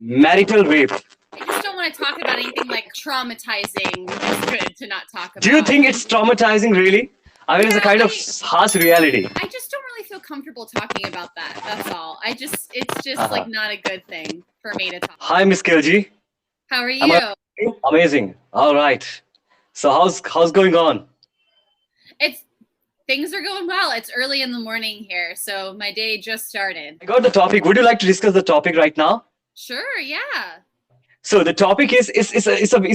marital rape. I just don't want to talk about anything like traumatizing. It's good to not talk about. Do you think it's traumatizing, really? I mean, it's a kind of harsh reality. I just don't really feel comfortable talking about that. That's all. It's just like not a good thing for me to talk. Hi, Miss Kilji. How are Am you? I amazing? All right. So how's going on? Things are going well. It's early in the morning here, so my day just started. I got the topic. Would you like to discuss the topic right now? Sure, yeah. So the topic is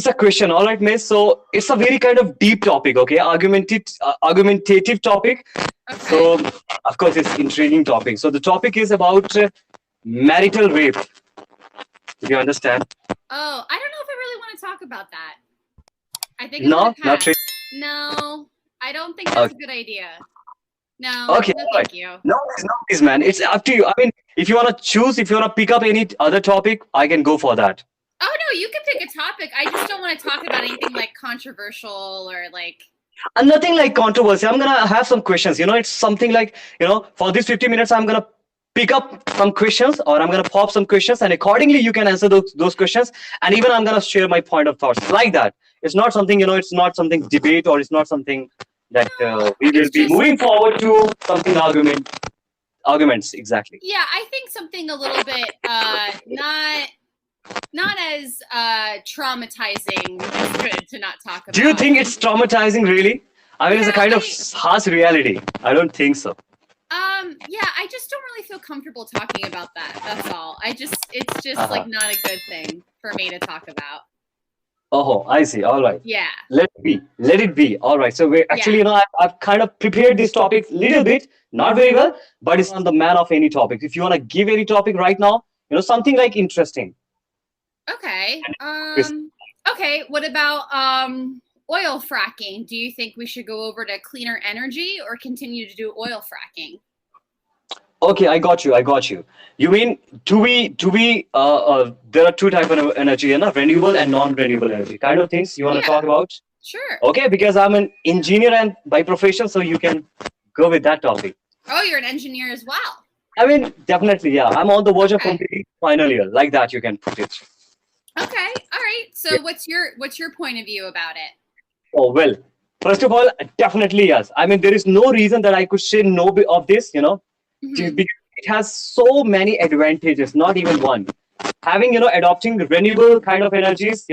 a question, all right, miss. So it's a very kind of deep topic, okay? Argumentative topic. Okay. So of course it's intriguing topic. So the topic is about marital rape. Do you understand? Oh, I don't know if I really want to talk about that. I think No, not really. No, I don't think that's a good idea. No, Okay, no, all thank right. you. No, please, man. It's up to you. I mean, if you want to choose, if you want to pick up any other topic, I can go for that. Oh no, you can pick a topic. I just don't want to talk about anything like controversial or like. And nothing like controversy. I'm gonna have some questions. It's something like, for these 50 minutes, I'm gonna pick up some questions, or I'm gonna pop some questions, and accordingly you can answer those questions. And even I'm gonna share my point of thoughts like that. It's not something, it's not something debate, or it's not something that we will be moving forward to something arguments exactly. Yeah, I think something a little bit not as traumatizing is good to not talk about. Do you think it's traumatizing, really? I mean, it's a kind of harsh reality. I don't think so. Yeah, I just don't really feel comfortable talking about that. That's all. It's just like not a good thing for me to talk about. Oh, I see. All right. Yeah. Let it be. Let it be. All right. So we're actually, I've kind of prepared this topic a little bit, not very well, but it's on the man of any topic. If you want to give any topic right now, something like interesting. Okay. Okay. What about oil fracking? Do you think we should go over to cleaner energy or continue to do oil fracking? Okay, I got you. You mean there are two types of energy, renewable and non-renewable energy kind of things you want to talk about? Sure. Okay, because I'm an engineer and by profession, so you can go with that topic. Oh, you're an engineer as well. I mean, definitely, yeah. I'm on the verge of completing final year. Like that, you can put it. Okay, all right. So what's your point of view about it? Oh, well, first of all, definitely yes. I mean, there is no reason that I could say no of this, because it has so many advantages, not even one. Having, adopting renewable kind of energies,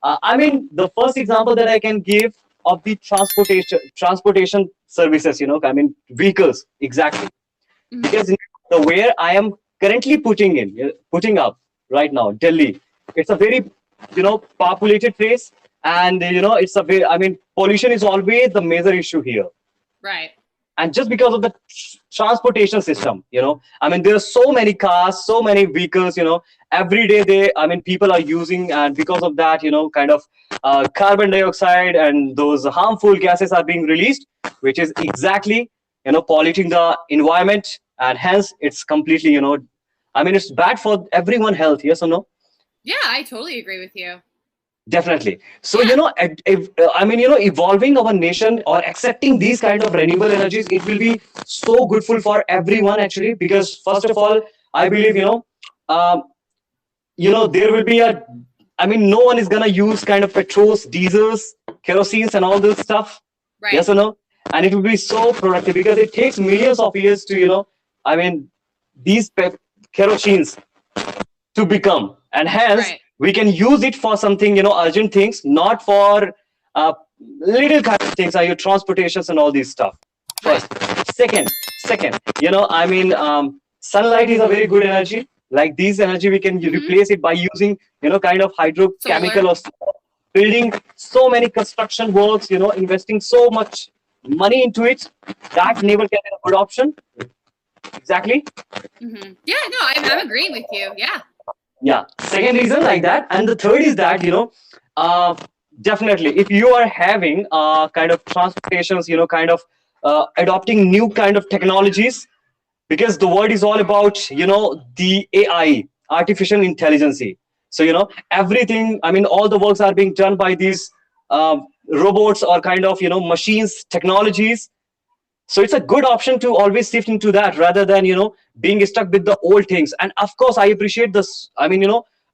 I mean, the first example that I can give of the transportation services, I mean, vehicles, exactly. Because the where I am currently putting up right now, Delhi, it's a very, populated place. And, it's a very, I mean, pollution is always the major issue here. Right. And just because of the transportation system, I mean, there are so many cars, so many vehicles, every day people are using, and because of that, kind of carbon dioxide and those harmful gases are being released, which is exactly, polluting the environment. And hence it's completely, I mean, it's bad for everyone's health. Yes or no? Yeah, I totally agree with you. Definitely. So, evolving our nation or accepting these kind of renewable energies, it will be so goodful for everyone actually, because first of all, I believe, there will be no one is going to use kind of petrols, diesels, kerosenes and all this stuff. Right. Yes or no? And it will be so productive because it takes millions of years to, these kerosenes to become, and hence we can use it for something, urgent things, not for little kind of things, your transportations and all these stuff. First, second, sunlight is a very good energy. Like these energy, we can replace it by using, kind of hydrochemical or building so many construction works, investing so much money into it. That never can be a good option. Exactly. Yeah, no, I'm agreeing with you. Yeah. Yeah. Second reason like that. And the third is that, definitely if you are having kind of transportations, kind of adopting new kind of technologies, because the world is all about, the AI, artificial intelligence. So, everything, I mean, all the works are being done by these robots or kind of, machines, technologies. So it's a good option to always shift into that rather than, being stuck with the old things. And of course, I appreciate this. I mean,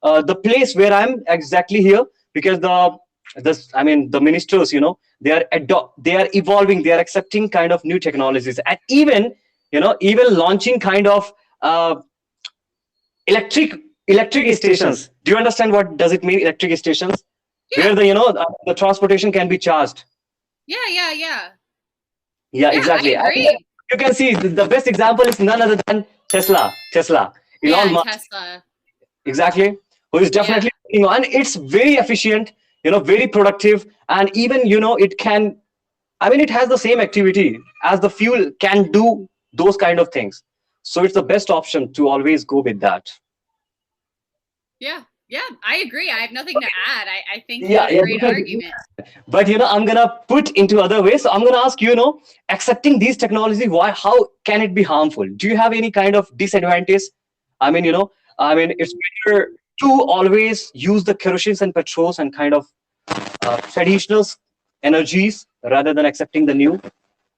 the place where I'm exactly here, because the ministers, they are evolving, they are accepting kind of new technologies, and even launching kind of uh, electric electric stations. Do you understand what does it mean, electric stations, Yeah. where the transportation can be charged? Yeah. Yeah. Yeah. Yeah, Yeah. I exactly. And agree. you can see the best example is none other than Tesla, Elon Yeah. Musk. Tesla. Exactly, who is Yeah. definitely working on. It's very efficient, very productive, and even it can. I mean, it has the same activity as the fuel can do those kind of things. So it's the best option to always go with that. Yeah. Yeah. I agree. I have nothing to add. I think you Yeah, had a yeah, great argument. but I'm gonna put into other ways. So I'm gonna ask accepting these technology, why? How can it be harmful? Do you have any kind of disadvantage? I mean, it's better to always use the kerosene and petrols and kind of traditional energies rather than accepting the new.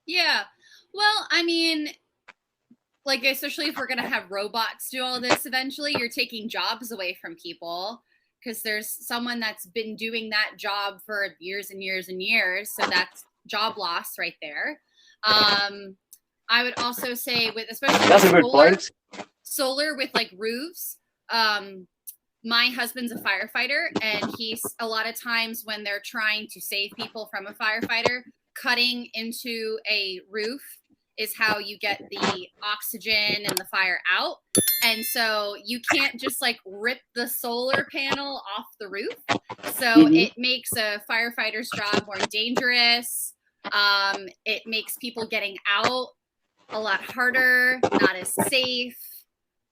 Yeah. Well, I mean, like, especially if we're going to have robots do all this eventually, you're taking jobs away from people because there's someone that's been doing that job for years and years and years. So that's job loss right there. I would also say with, especially That's with a good point. solar with like roofs, my husband's a firefighter, and he's a lot of times when they're trying to save people from a firefighter, cutting into a roof is how you get the oxygen and the fire out. And so you can't just like rip the solar panel off the roof. So it makes a firefighter's job more dangerous. It makes people getting out a lot harder, not as safe.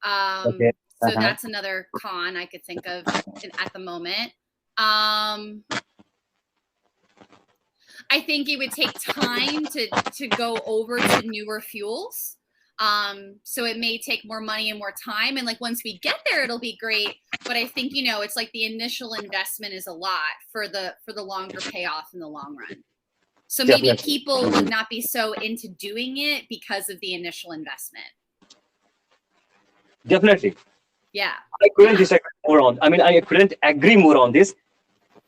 Okay. So that's another con I could think of at the moment. I think it would take time to go over to newer fuels. So it may take more money and more time. And like once we get there, it'll be great. But I think, it's like the initial investment is a lot for the longer payoff in the long run. So maybe people would not be so into doing it because of the initial investment. Definitely. Yeah. I couldn't disagree more on. I mean, I couldn't agree more on this.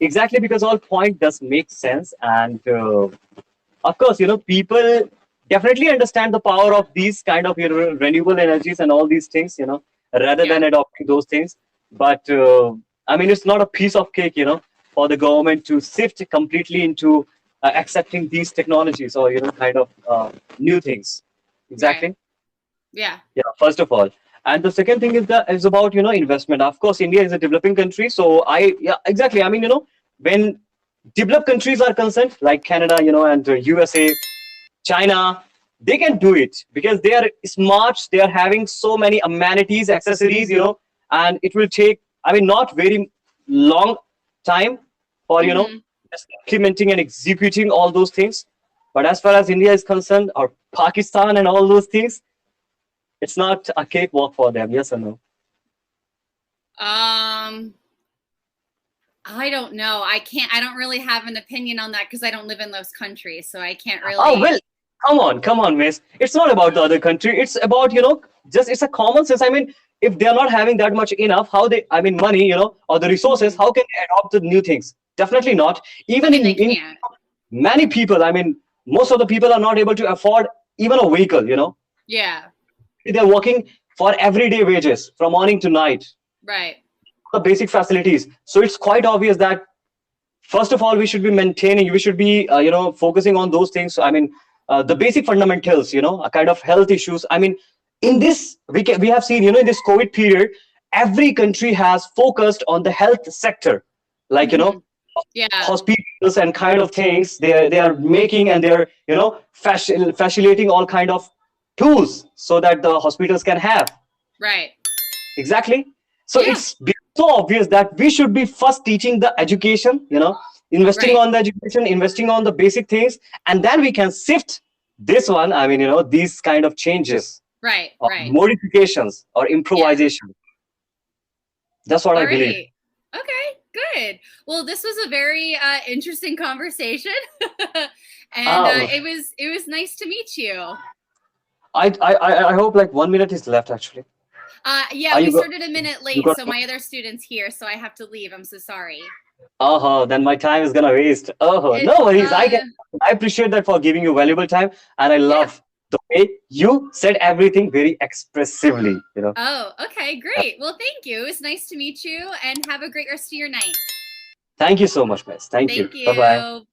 Exactly, because all point does make sense, and of course, people definitely understand the power of these kind of renewable energies and all these things, rather than adopting those things. But I mean, it's not a piece of cake, for the government to shift completely into accepting these technologies or kind of new things. Exactly. Right. Yeah. Yeah. First of all. And the second thing is about investment. Of course, India is a developing country, so yeah, exactly. I mean, when developed countries are concerned, like Canada, and USA, China, they can do it because they are smart. They are having so many amenities, accessories, and it will take, I mean, not very long time for just implementing and executing all those things. But as far as India is concerned, or Pakistan and all those things, it's not a cakewalk for them. Yes or no? I don't know. I don't really have an opinion on that because I don't live in those countries, so I can't really. Oh well, come on, miss. It's not about the other country. It's about just it's a common sense. I mean, if they are not having that much enough, how they? I mean, money, or the resources. How can they adopt the new things? Definitely not. Even they in can't. many people, I mean, most of the people are not able to afford even a vehicle. Yeah. They're working for everyday wages from morning to night. Right. The basic facilities. So it's quite obvious that first of all we should be maintaining. We should be focusing on those things. I mean, the basic fundamentals. A kind of health issues. I mean, in this we have seen in this COVID period, every country has focused on the health sector, like hospitals and kind of things. They are making, and they're facilitating all kind of tools so that the hospitals can have. Right. Exactly. So it's so obvious that we should be first teaching the education, investing on the education, investing on the basic things, and then we can sift this one. I mean, these kind of changes, right, modifications or improvisation. Yeah. That's what I believe. Okay, good. Well, this was a very interesting conversation, and it was nice to meet you. I hope like 1 minute is left actually. Yeah, Are we you go- started a minute you late, got? so my other student's here, so I have to leave. I'm so sorry. Oh, then my time is gonna waste. Oh, It, no worries. uh, I appreciate that for giving you valuable time, and I yeah. love the way you said everything very expressively. Oh, okay, great. Well, thank you. It was nice to meet you, and have a great rest of your night. Thank you so much, guys. Thank you. Thank Bye bye. you.